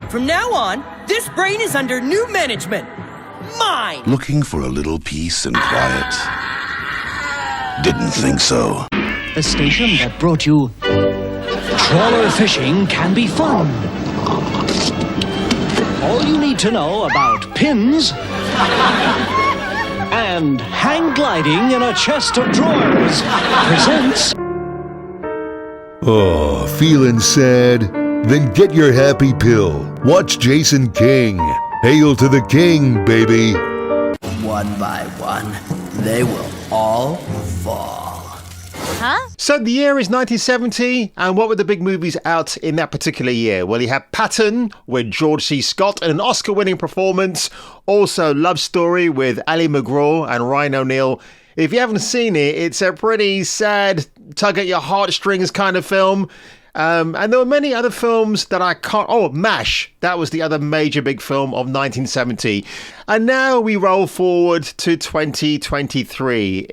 From now on, this brain is under new management. Mine! Looking for a little peace and quiet? Didn't think so. The station that brought you trawler fishing can be fun. All you need to know about pins and hang gliding in a chest of drawers presents... Oh, feeling sad? Then get your happy pill. Watch Jason King. Hail to the king, baby. One by one, they will all fall. Huh? So the year is 1970, and what were the big movies out in that particular year? Well, you had Patton with George C. Scott and an Oscar-winning performance. Also, Love Story with Ali McGraw and Ryan O'Neal. If you haven't seen it, it's a pretty sad, tug at your heartstrings kind of film. And there were many other films that I can't... Oh, MASH. That was the other major big film of 1970. And now we roll forward to 2023,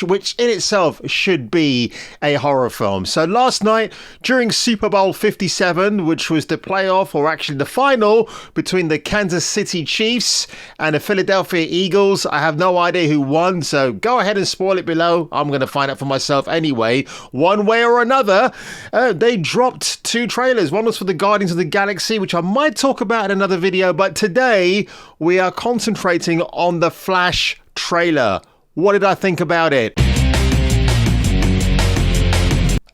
which in itself should be a horror film. So last night, during Super Bowl 57, which was the playoff, or actually the final, between the Kansas City Chiefs and the Philadelphia Eagles, I have no idea who won, so go ahead and spoil it below. I'm going to find out for myself anyway. One way or another, they dropped 2 trailers. One was for the Guardians of the Galaxy, which I might talk about in another video, but today we are concentrating on the Flash trailer. What did I think about it?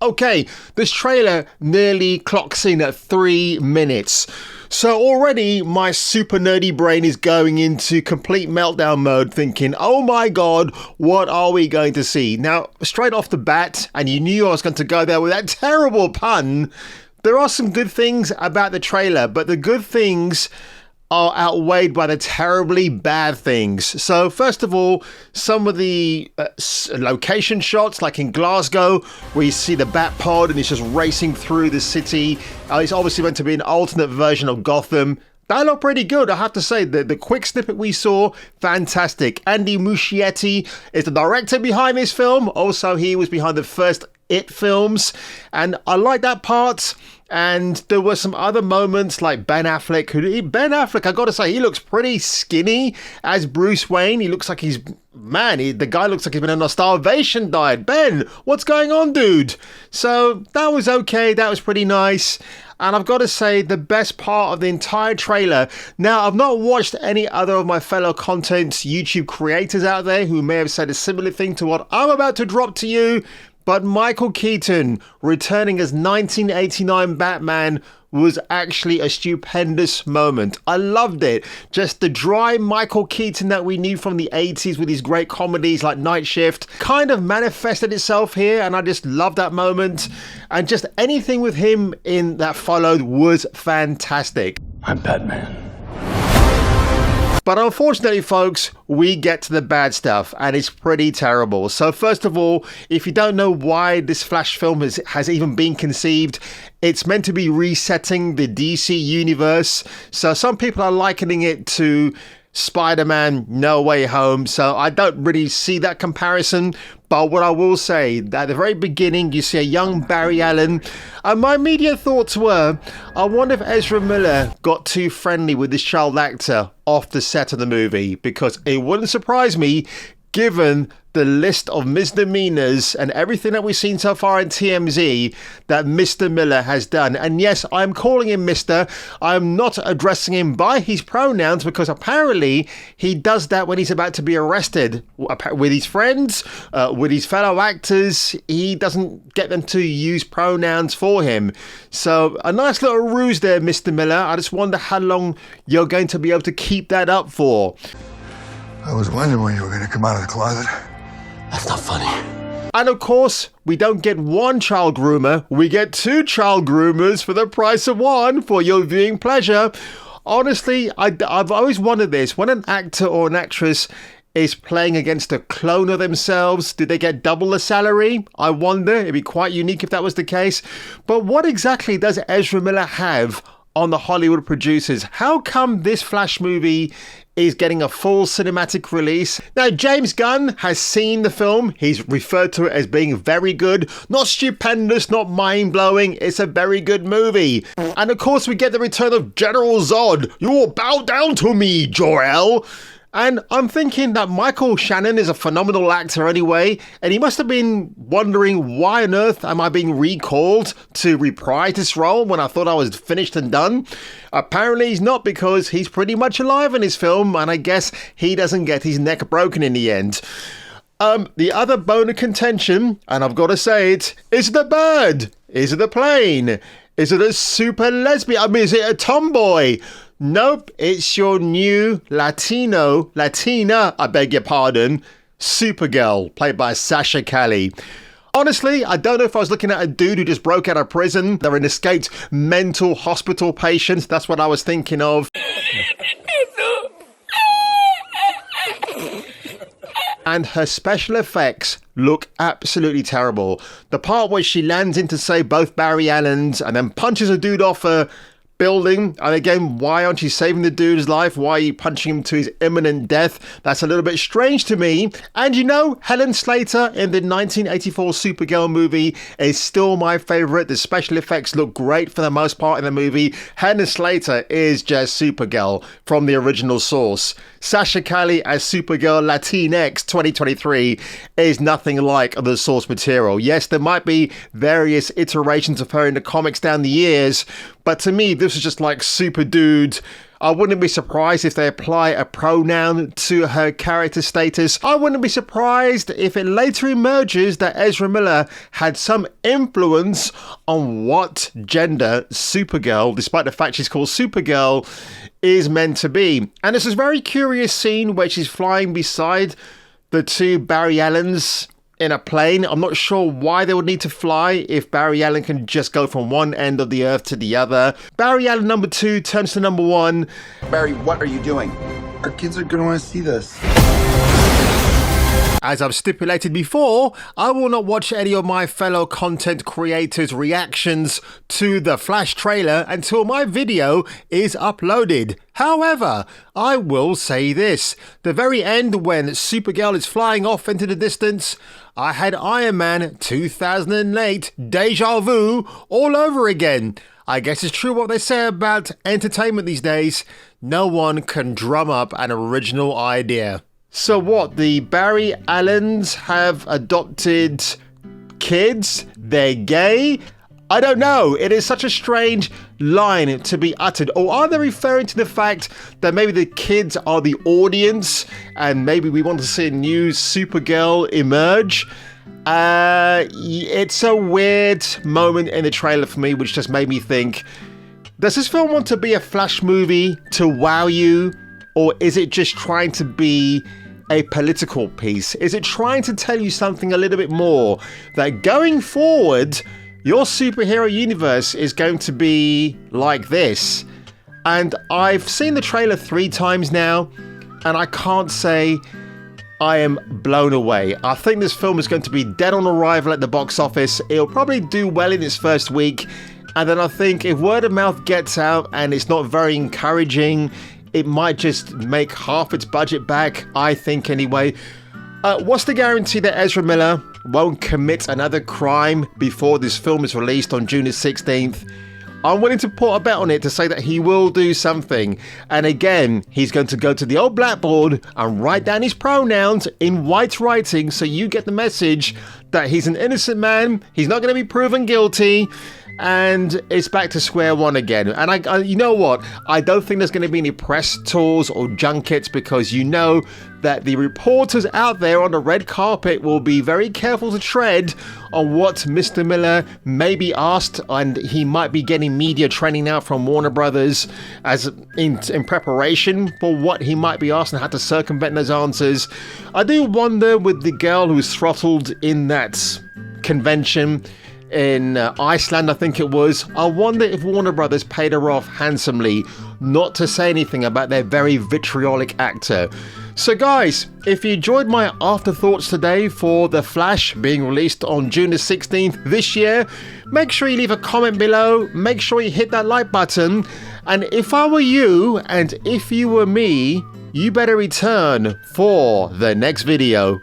Okay, this trailer nearly clocks in at 3 minutes. So already my super nerdy brain is going into complete meltdown mode thinking, oh my God, what are we going to see? Now, straight off the bat, and you knew I was going to go there with that terrible pun, there are some good things about the trailer, but the good things are outweighed by the terribly bad things. So first of all, some of the location shots, like in Glasgow, where you see the Bat Pod and it's just racing through the city. It's obviously meant to be an alternate version of Gotham. That looked pretty good, I have to say. The quick snippet we saw, fantastic. Andy Muschietti is the director behind this film. Also, he was behind the first It films, and I like that part. And there were some other moments like Ben Affleck. I gotta say, he looks pretty skinny as Bruce Wayne. He looks like the guy looks like he's been on a starvation diet. Ben, what's going on, dude? So that was okay. That was pretty nice. And I've got to say, the best part of the entire trailer. Now, I've not watched any other of my fellow content YouTube creators out there who may have said a similar thing to what I'm about to drop to you. But Michael Keaton returning as 1989 Batman was actually a stupendous moment. I loved it. Just the dry Michael Keaton that we knew from the 80s with his great comedies like Night Shift kind of manifested itself here, and I just loved that moment. And just anything with him in that followed was fantastic. I'm Batman. But unfortunately, folks, we get to the bad stuff, and it's pretty terrible. So first of all, if you don't know why this Flash film has even been conceived, it's meant to be resetting the DC universe. So some people are likening it to Spider-Man No Way Home, so I don't really see that comparison. But what I will say, at the very beginning, you see a young Barry Allen, and my immediate thoughts were, I wonder if Ezra Miller got too friendly with this child actor off the set of the movie, because it wouldn't surprise me, given the list of misdemeanors and everything that we've seen so far in TMZ that Mr. Miller has done. And yes, I'm calling him Mr. I'm not addressing him by his pronouns, because apparently he does that when he's about to be arrested with his friends, with his fellow actors. He doesn't get them to use pronouns for him. So a nice little ruse there, Mr. Miller. I just wonder how long you're going to be able to keep that up for. I was wondering when you were going to come out of the closet. That's not funny. And of course, we don't get one child groomer, we get 2 child groomers for the price of 1 for your viewing pleasure. Honestly, I've always wondered this. When an actor or an actress is playing against a clone of themselves, did they get double the salary? I wonder. It'd be quite unique if that was the case. But what exactly does Ezra Miller have on the Hollywood producers? How come this Flash movie is getting a full cinematic release. Now, James Gunn has seen the film. He's referred to it as being very good. Not stupendous, not mind-blowing. It's a very good movie. And of course, we get the return of General Zod. You will bow down to me, Jor-El. And I'm thinking that Michael Shannon is a phenomenal actor anyway, and he must have been wondering, why on earth am I being recalled to reprise this role when I thought I was finished and done? Apparently he's not, because he's pretty much alive in his film, and I guess he doesn't get his neck broken in the end. The other bone of contention, and I've got to say it, is it a bird? Is it a plane? Is it a super lesbian? I mean, is it a tomboy? Nope, it's your new Latina, I beg your pardon, Supergirl, played by Sasha Calle. Honestly, I don't know if I was looking at a dude who just broke out of prison. They're an escaped mental hospital patient. That's what I was thinking of. And her special effects look absolutely terrible. The part where she lands in to save both Barry Allens and then punches a dude off a building, and again, why aren't you saving the dude's life? Why are you punching him to his imminent death? That's a little bit strange to me. And you know, Helen Slater in the 1984 Supergirl movie is still my favorite. The special effects look great for the most part in the movie. Helen Slater is just Supergirl from the original source. Sasha Calle as Supergirl Latinx 2023 is nothing like the source material. Yes, there might be various iterations of her in the comics down the years, but to me, this is just like super dude. I wouldn't be surprised if they apply a pronoun to her character status. I wouldn't be surprised if it later emerges that Ezra Miller had some influence on what gender Supergirl, despite the fact she's called Supergirl, is meant to be. And there's this very curious scene where she's flying beside the two Barry Allens in a plane. I'm not sure why they would need to fly if Barry Allen can just go from one end of the earth to the other. Barry Allen number 2 turns to number 1. Barry, what are you doing? Our kids are gonna want to see this. As I've stipulated before, I will not watch any of my fellow content creators' reactions to the Flash trailer until my video is uploaded. However, I will say this. The very end, when Supergirl is flying off into the distance, I had Iron Man 2008 deja vu all over again. I guess it's true what they say about entertainment these days. No one can drum up an original idea. So what, the Barry Allens have adopted kids? They're gay? I don't know. It is such a strange line to be uttered. Or are they referring to the fact that maybe the kids are the audience and maybe we want to see a new Supergirl emerge? It's a weird moment in the trailer for me, which just made me think, does this film want to be a Flash movie to wow you? Or is it just trying to be a political piece? Is it trying to tell you something a little bit more? That going forward, your superhero universe is going to be like this. And I've seen the trailer 3 times now, and I can't say I am blown away. I think this film is going to be dead on arrival at the box office. It'll probably do well in its first week. And then I think if word of mouth gets out and it's not very encouraging, it might just make half its budget back, I think anyway. What's the guarantee that Ezra Miller won't commit another crime before this film is released on June the 16th? I'm willing to put a bet on it to say that he will do something. And again, he's going to go to the old blackboard and write down his pronouns in white writing so you get the message that he's an innocent man, he's not going to be proven guilty, and it's back to square one again. And I you know what? I don't think there's going to be any press tours or junkets, because you know that the reporters out there on the red carpet will be very careful to tread on what Mr. Miller may be asked, and he might be getting media training now from Warner Brothers as in preparation for what he might be asked and how to circumvent those answers. I do wonder, with the girl who was throttled in that convention in Iceland, I think it was, I wonder if Warner Brothers paid her off handsomely not to say anything about their very vitriolic actor. So guys, if you enjoyed my afterthoughts today for The Flash being released on June the 16th this year, make sure you leave a comment below, make sure you hit that like button, And if I were you, and if you were me, you better return for the next video.